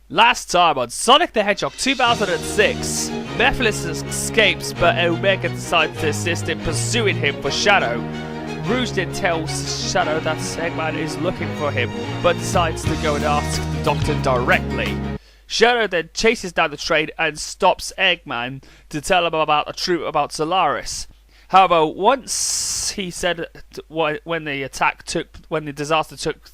Last time on Sonic the Hedgehog 2006, Mephiles escapes, but Omega decides to assist in pursuing him for Shadow. Rouge then tells Shadow that Eggman is looking for him, but decides to go and ask the Doctor directly. Shadow then chases down the train and stops Eggman to tell him about the truth about Solaris. However, once he said when the disaster took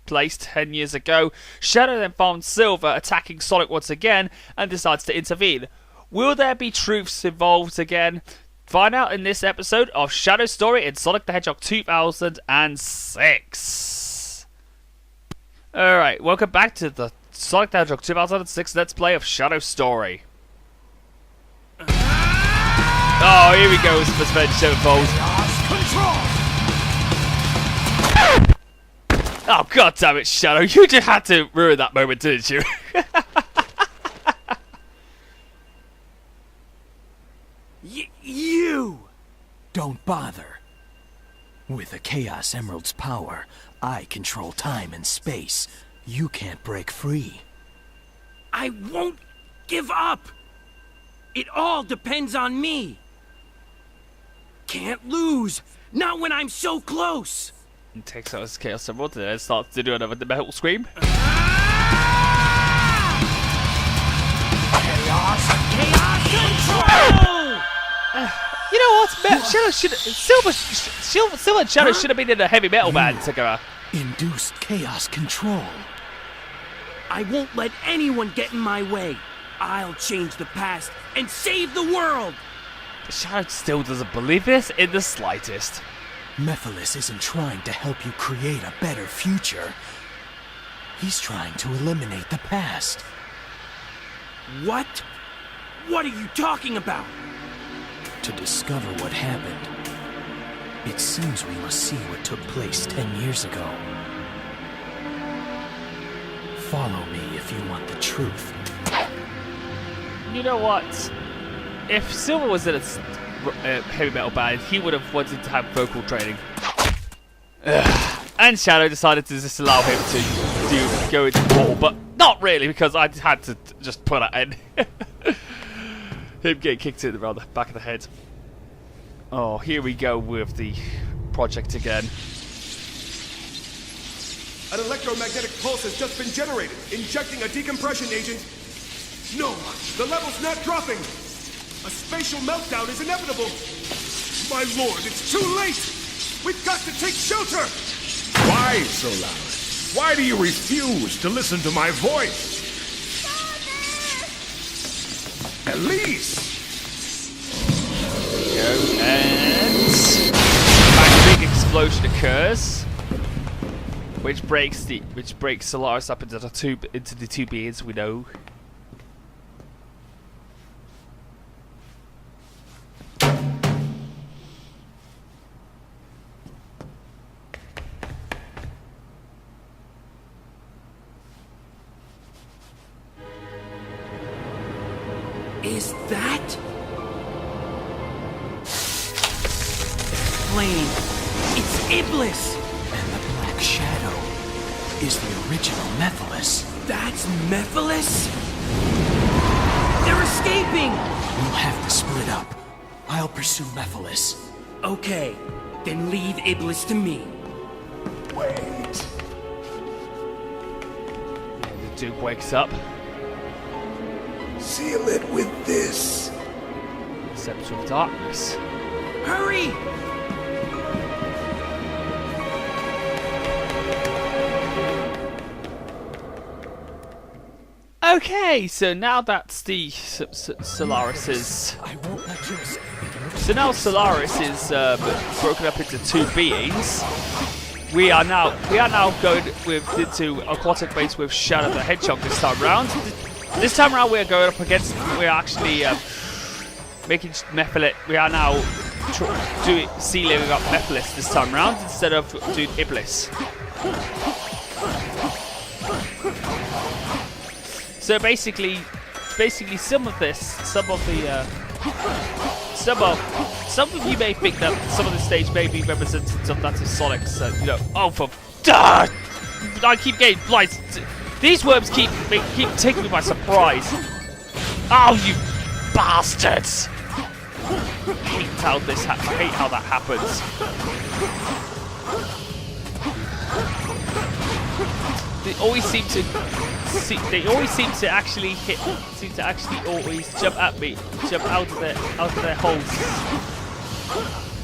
place 10 years ago, Shadow then found Silver attacking Sonic once again and decides to intervene. Will there be truths involved again? Find out in this episode of Shadow's story in Sonic the Hedgehog 2006. Alright, welcome back to the Sonic the Hedgehog 2006 Let's Play of Shadow's story. Oh, here we go, suspension involved. Oh, god damn it, Shadow, you just had to ruin that moment, didn't you? You! Don't bother. With the Chaos Emerald's power, I control time and space. You can't break free. I won't give up! It all depends on me! Can't lose! Not when I'm so close! He takes out his Chaos Emerald and then starts to do another metal scream. Chaos control! You know what? Silver and Shadow should have been in a heavy metal band together. Induced chaos control. I won't let anyone get in my way. I'll change the past and save the world! Shadow still doesn't believe this in the slightest. Mephiles isn't trying to help you create a better future. He's trying to eliminate the past. What? What are you talking about? To discover what happened, it seems we must see what took place 10 years ago. Follow me if you want the truth. You know what? If Silver was in a heavy metal band, he would have wanted to have vocal training. And Shadow decided to just allow him to go into the portal, but not really, because I had to just put that in. Him getting kicked in around the back of the head. Oh, here we go with the project again. An electromagnetic pulse has just been generated, injecting a decompression agent. No, the level's not dropping. A spatial meltdown is inevitable. My lord, it's too late. We've got to take shelter. Why, Solaris? Why do you refuse to listen to my voice? Elise! There we go, and a big explosion occurs, which breaks Solaris up into the two beings we know. Is that? Explain. It's Iblis! And the Black Shadow is the original Mephiles. That's Mephiles? They're escaping! We'll have to split up. I'll pursue Mephiles. Okay, then leave Iblis to me. Wait. And the Duke wakes up. Seal it with this. Scepter of Darkness. Hurry! Okay, so now that's the Solaris. I won't let you escape. So now Solaris is broken up into two beings. We are now going into aquatic base with Shadow the Hedgehog this time round. This time around we're going up against, we're actually making Mephiles, we are now sealing up Mephiles this time round instead of doing Iblis. So basically some of you may think that some of the stage may be reminiscent of that of Sonic, so, you know, oh for... I keep getting blind. These worms keep taking me by surprise. Oh, you bastards! I hate how that happens. They always seem to actually always jump at me, jump out of their holes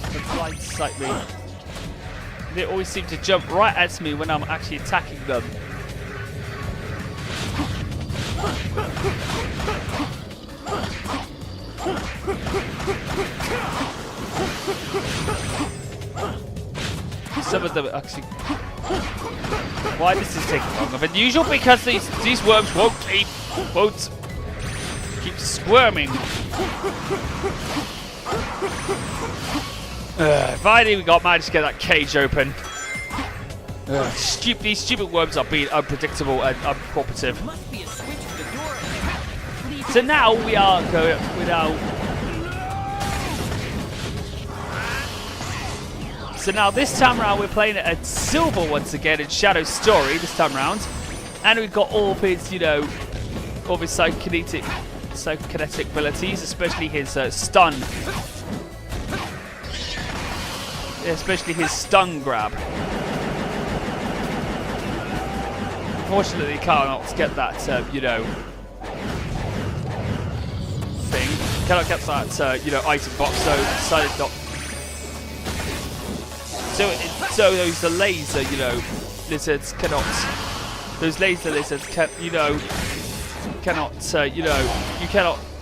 and blindside me. They always seem to jump right at me when I'm actually attacking them. Some of them actually. Why this is taking longer than usual? Because these worms won't keep squirming. Finally, we managed to get that cage open. These stupid worms are being unpredictable and uncooperative. So now we are going without. So now this time around we're playing it at silver once again in Shadow's story this time round, and we've got all of his, all of his psychokinetic abilities, especially his stun, especially his stun grab. Unfortunately, you cannot get that, thing. Cannot get that, item box, so decided not. So those laser, lizards cannot. Those laser lizards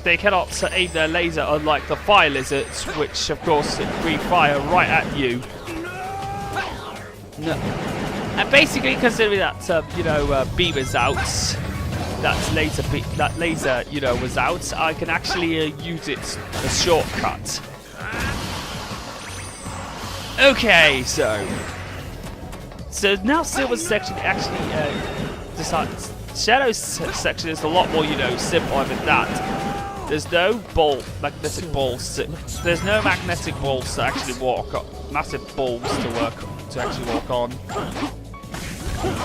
They cannot aim their laser, unlike the fire lizards, which of course breathe fire right at you. No. And basically, considering that beam is out, that laser was out, I can actually use it as a shortcut. Okay, so now Silver's section actually decides. Shadow's section is a lot more, simpler than that. There's no magnetic balls. There's no magnetic balls to actually walk on. Massive balls to actually walk on.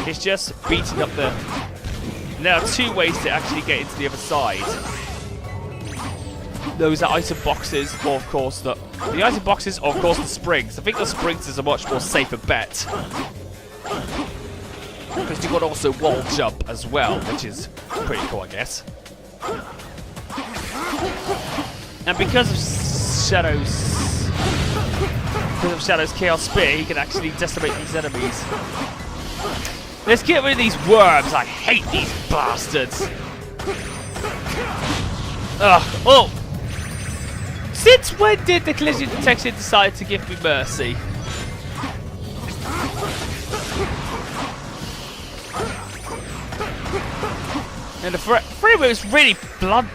It's just beating up the. There are two ways to actually get into the other side. Those are item boxes, or of course the item boxes, or of course the springs. I think the springs is a much more safer bet. Because you got also wall jump as well, which is pretty cool, I guess. And because of Shadow's Chaos Spear, he can actually decimate these enemies. Let's get rid of these worms. I hate these bastards. Ugh. Oh. Since when did the collision detection decide to give me mercy? And the frame was really blunt.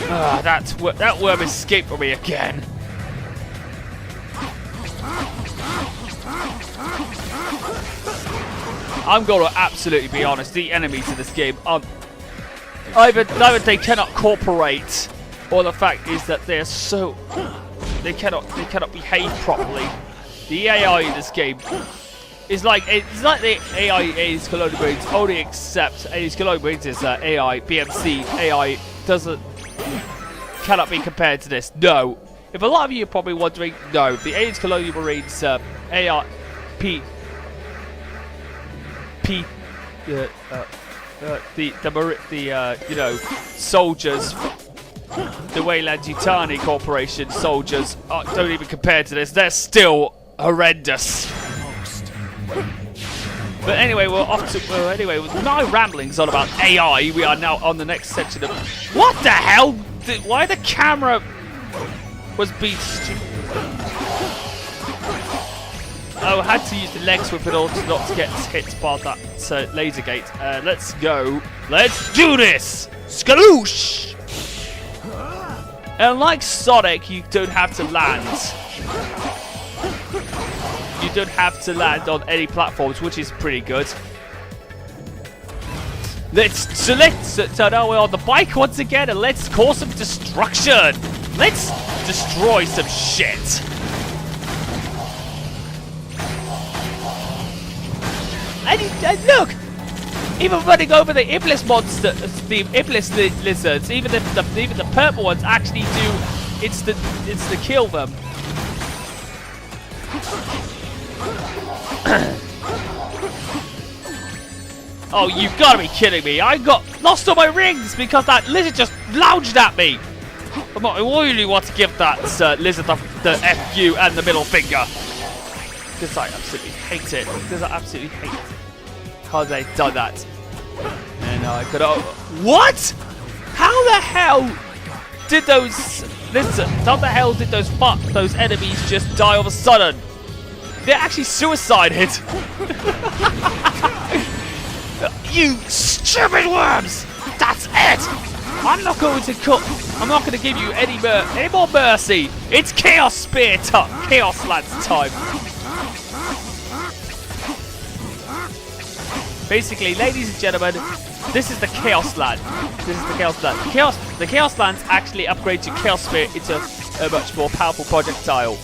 Ah, that worm escaped from me again. I'm gonna absolutely be honest. The enemies in this game are either they cannot cooperate, or the fact is that they cannot behave properly. The AI in this game. It's like the AI in Aliens Colonial Marines, only except Aliens Colonial Marines is AI, BMC AI cannot be compared to this. No. If a lot of you are probably wondering, no, the Aliens Colonial Marines AI soldiers, the Weyland-Yutani Corporation soldiers don't even compare to this. They're still horrendous. But anyway, we're off to. Anyway, with my ramblings on about AI, we are now on the next section of. What the hell? Why the camera was being stupid? Oh, I had to use the legs whip in order not to get hit by that laser gate. Let's go. Let's do this! Skaloosh! And like Sonic, you don't have to land. You don't have to land on any platforms, which is pretty good. So now we're on the bike once again, and let's cause some destruction. Let's destroy some shit. And look! Even running over the Iblis monsters, the Iblis lizards, even the purple ones actually do insta kill them. Oh, you've got to be kidding me! I got lost all my rings because that lizard just lounged at me. I really want to give that lizard the FU and the middle finger because I absolutely hate it. Because I absolutely hate it. How they done that? And I could. What? How the hell did those? Listen, how the hell did those enemies just die all of a sudden? They actually suicided. You stupid worms! That's it. I'm not going to give you any more mercy. It's Chaos Spear time. Chaos Lance time. Basically, ladies and gentlemen, this is the Chaos Lance. This is the Chaos Lance. The Chaos Lance actually upgrades your Chaos Spear into a much more powerful projectile.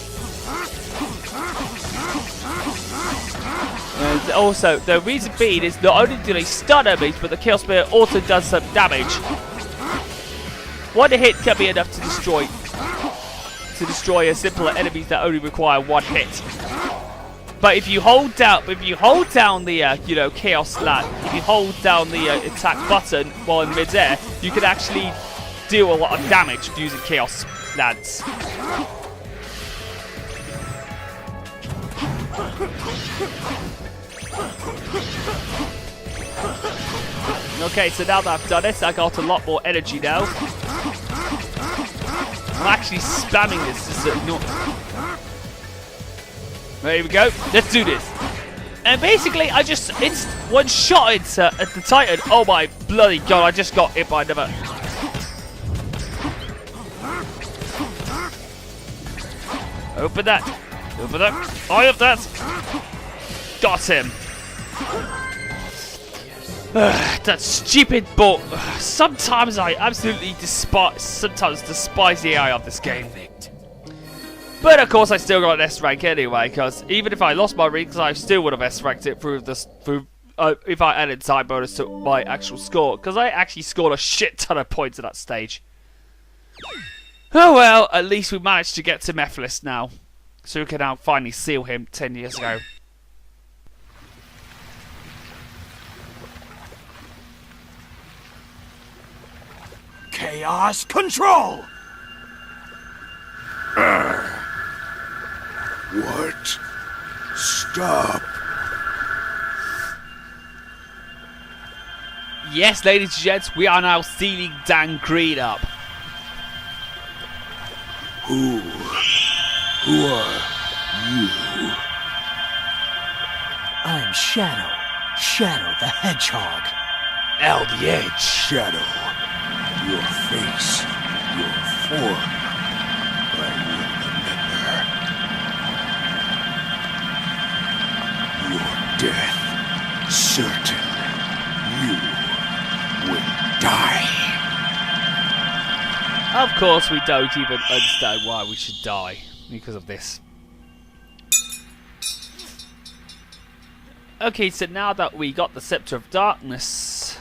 And also, the reason being is not only do they stun enemies, but the Chaos Spear also does some damage. One hit can be enough to destroy a simpler enemies that only require one hit. But if you hold down the Chaos Lance, if you hold down the attack button while in midair, you can actually do a lot of damage using Chaos Lance. Okay, so now that I've done it, I got a lot more energy now. I'm actually spamming this. There we go. Let's do this. And basically, I just one-shot it at the Titan. Oh my bloody god, I just got hit by another. Open that. Open that. I have that. Got him. That stupid ball. Sometimes I absolutely despise the AI of this game. But of course I still got an S rank anyway, because even if I lost my rings, I still would have S ranked it if I added side bonus to my actual score, because I actually scored a shit ton of points at that stage. Oh well, at least we managed to get to Mephiles now, so we can now finally seal him 10 years ago. Chaos control! What? Stop. Yes, ladies and gents, we are now sealing Dan Green up. Who are you? I'm Shadow. Shadow the Hedgehog. L the Edge. Shadow. Your face, your form, I will remember. Your death, certain. You will die. Of course, we don't even understand why we should die because of this. Okay, so now that we got the Scepter of Darkness,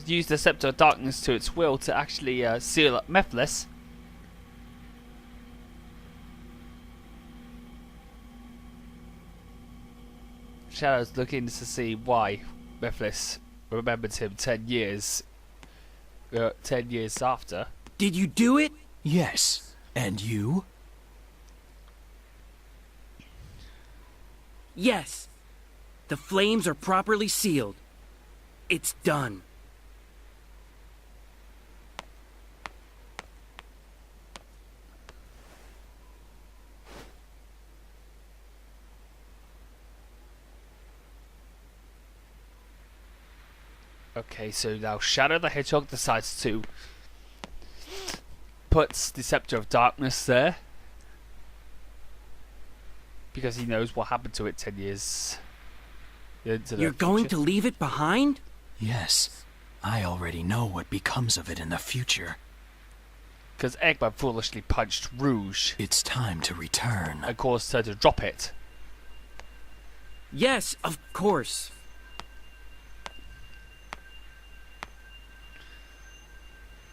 use the Scepter of Darkness to its will to actually seal up Mephiles. Shadow's looking to see why Mephiles remembered him 10 years after. Did you do it? Yes. And you? Yes. The flames are properly sealed. It's done. Okay, so now Shadow the Hedgehog decides to put the Scepter of Darkness there because he knows what happened to it 10 years into the You're going future. to leave it behind? Yes. I already know what becomes of it in the future. Because Eggman foolishly punched Rouge It's time to return. and caused her to drop it. Yes, of course.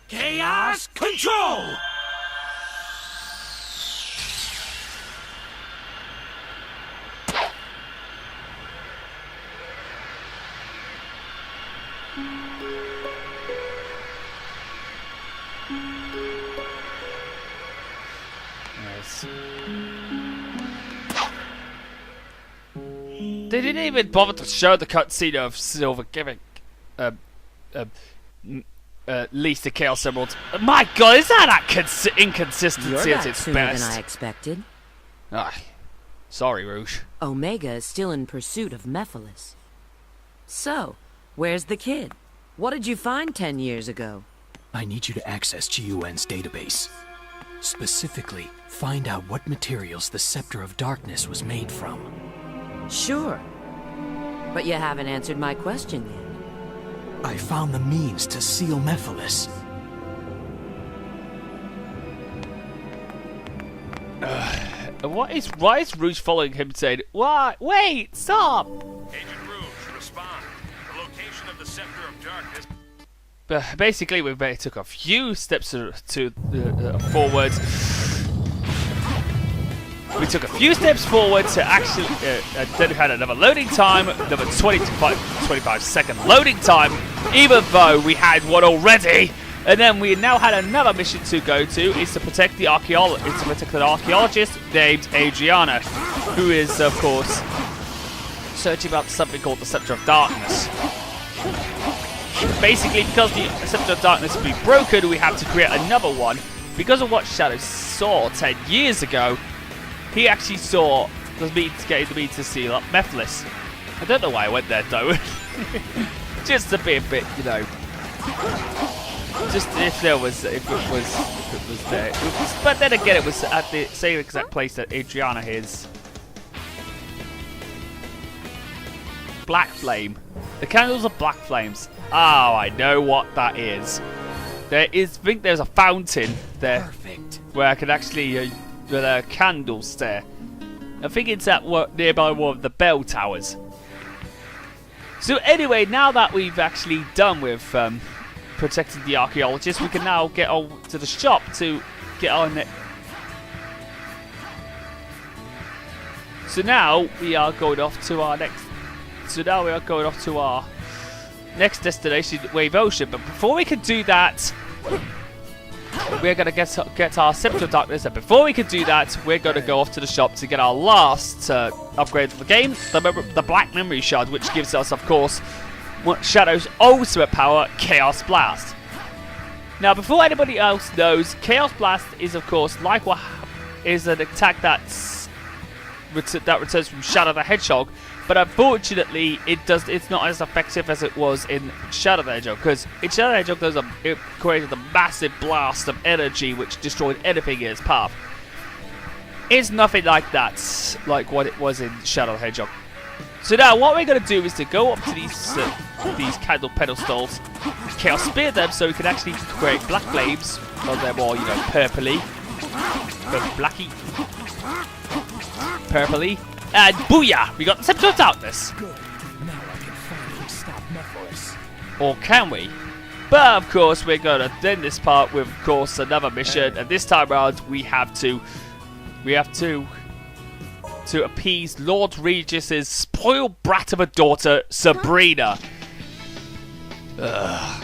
Chaos Control! Yes. They didn't even bother to show the cutscene of Silver giving least the Chaos Emeralds. My God, is that inconsistency You're at back its sooner best? than I expected. Ah, sorry, Rouge. Omega is still in pursuit of Mephiles. So, where's the kid? What did you find 10 years ago? I need you to access GUN's database. Specifically, find out what materials the Scepter of Darkness was made from. Sure. But you haven't answered my question yet. I found the means to seal Mephiles. Why is Rouge following him saying, "Why? Wait, stop!" Agent Rouge, respond. The location of the Scepter of Darkness. Basically, took a few steps forward. We took a few steps forward to actually, then we had another loading time, another 25 second loading time, even though we had one already. And then we now had another mission to go to, is to protect the archaeologist named Adriana, who is, of course, searching about something called the Scepter of Darkness. Basically, because the Scepter of Darkness has been broken, we have to create another one. Because of what Shadow saw 10 years ago, he actually saw the means to seal up Mephiles. I don't know why I went there though. Just to be a bit, you know. Just if it was there. But then again, it was at the same exact place that Adriana is. Black flame. The candles are black flames. Oh, I know what that is. I think there's a fountain there. Perfect. Where I can actually with candles there. I think it's at nearby one of the bell towers. So anyway, now that we've actually done with protecting the archaeologist, we can now get on to the shop to get on it. So now we are going off to our next. So now we are going off to our next destination, Wave Ocean. But before we can do that, we're going to get our Scepter of Darkness, and before we can do that, we're going to go off to the shop to get our last upgrade of the game, the Black Memory Shard, which gives us, of course, Shadow's ultimate power, Chaos Blast. Now, before anybody else knows, Chaos Blast is, of course, like what is an attack that returns from Shadow the Hedgehog, but unfortunately, it's not as effective as it was in Shadow the Hedgehog, because in Shadow the Hedgehog, it created a massive blast of energy which destroyed anything in its path. It's nothing like that, like what it was in Shadow the Hedgehog. So now, what we're going to do is to go up to these candle pedestals, Chaos Spear them, so we can actually create black flames, or they're more, you know, purpley, blacky, purpley. And booyah! We got the Scepter of Darkness! Good. Now I can finally stop Mephiles. Or can we? But of course, we're going to end this part with, of course, another mission. And this time around, we have to appease Lord Regis's spoiled brat of a daughter, Sabrina. Ugh.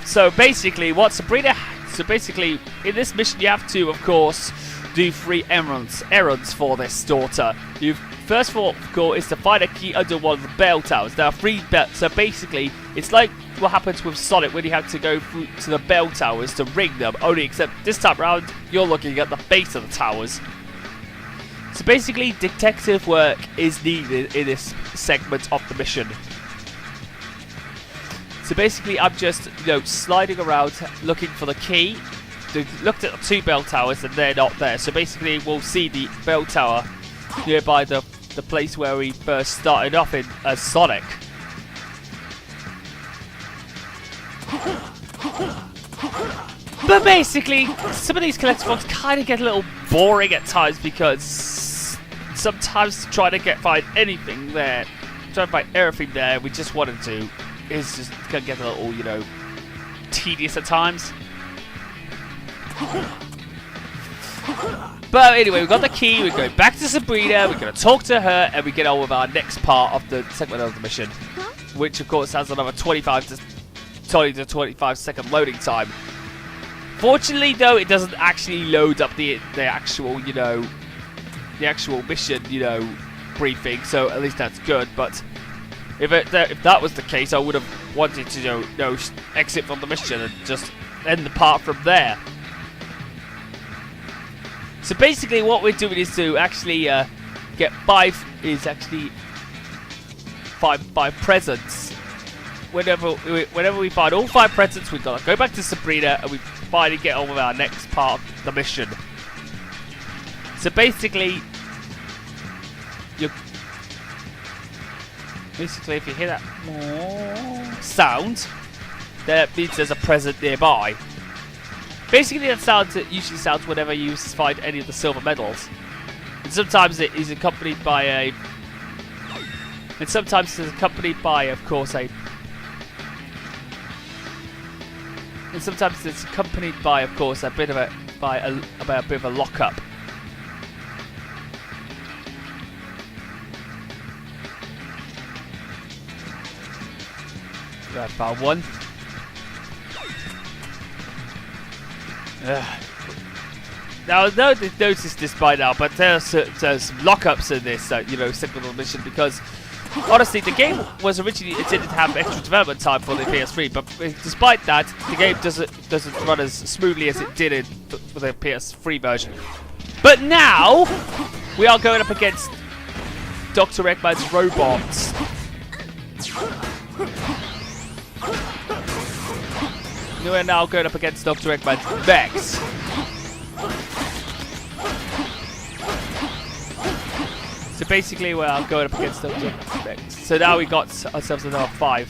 So basically, in this mission, you have to, of course, do 3 errands for this daughter. First of all, is to find a key under one of the bell towers. There are 3 bells. So basically, it's like what happens with Sonic when you have to go through to the bell towers to ring them. Only except this time around, you're looking at the base of the towers. So basically, detective work is needed in this segment of the mission. So basically, I'm just, you know, sliding around looking for the key. Looked at the 2 bell towers and they're not there. So basically, we'll see the bell tower nearby the place where we first started off in as Sonic. But basically, some of these collectibles kind of get a little boring at times because sometimes trying to find anything there, trying to find everything there we just wanted to, is just gonna get a little, you know, tedious at times. But anyway, we've got the key, we're going back to Sabrina, we're going to talk to her, and we get on with our next part of the segment of the mission, which of course has another 20 to 25 second loading time. Fortunately though, it doesn't actually load up the actual, you know, the actual mission, you know, briefing, so at least that's good. But if that was the case, I would have wanted to, you know, exit from the mission and just end the part from there. So basically what we're doing is to actually get five presents. Whenever we find all 5 presents, we've got to go back to Sabrina and we finally get on with our next part of the mission. So basically, if you hear that sound, that means there's a present nearby. Basically, that usually sounds whenever you find any of the silver medals. And sometimes it is accompanied by a... And sometimes it's accompanied by, of course, a... And sometimes it's accompanied by, of course, a bit of a... a bit of a lockup. Right, found one. Now, I know they've noticed this by now, but there's some lockups in this, you know, segment of the mission, because honestly, the game was originally intended to have extra development time for the PS3, but despite that, the game doesn't run as smoothly as it did for the PS3 version. But now, we are going up against Dr. Eggman's robots. We're now going up against Dr. Eggman's mechs. So basically, we're going up against Dr. Eggman's mechs. So now we got ourselves another 5.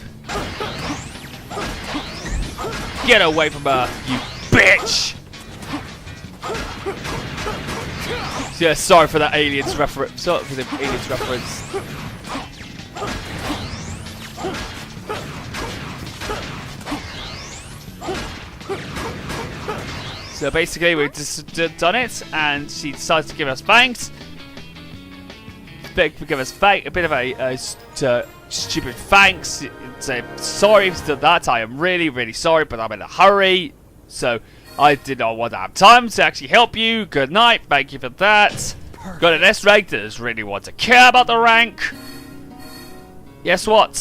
Get away from her, you bitch! Yeah, sorry for that aliens reference. Sorry for the aliens reference. So basically, we've just done it, and she decides to give us thanks. Give us a bit of a stupid thanks. Say sorry for that. I am really, really sorry, but I'm in a hurry, so I did not want to have time to actually help you. Good night. Thank you for that. Perfect. Got an S rank. Does really want to care about the rank. Guess what?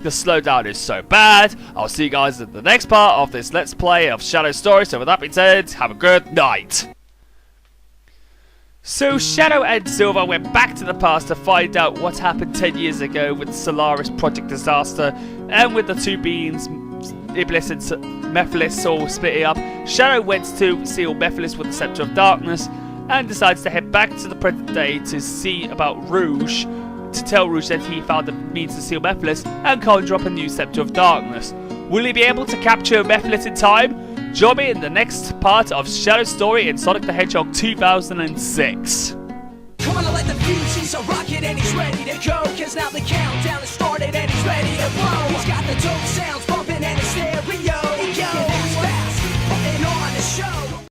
The slowdown is so bad. I'll see you guys in the next part of this Let's Play of Shadow Story. So with that being said, have a good night. So Shadow and Silver went back to the past to find out what happened 10 years ago with the Solaris Project disaster, and with the two beings, Iblis and Mephiles, all splitting up. Shadow went to seal Mephiles with the Scepter of Darkness, and decides to head back to the present day to see about Rouge, to tell Rouge that he found the means to seal Mephiles and conjure up a new Scepter of Darkness. Will he be able to capture Mephiles in time? Join me in the next part of Shadow Story in Sonic the Hedgehog 2006. Come on, let the fuse, he's a rocket and he's ready to go. Cause now the countdown has started and he's ready to blow. He's got the dope sounds.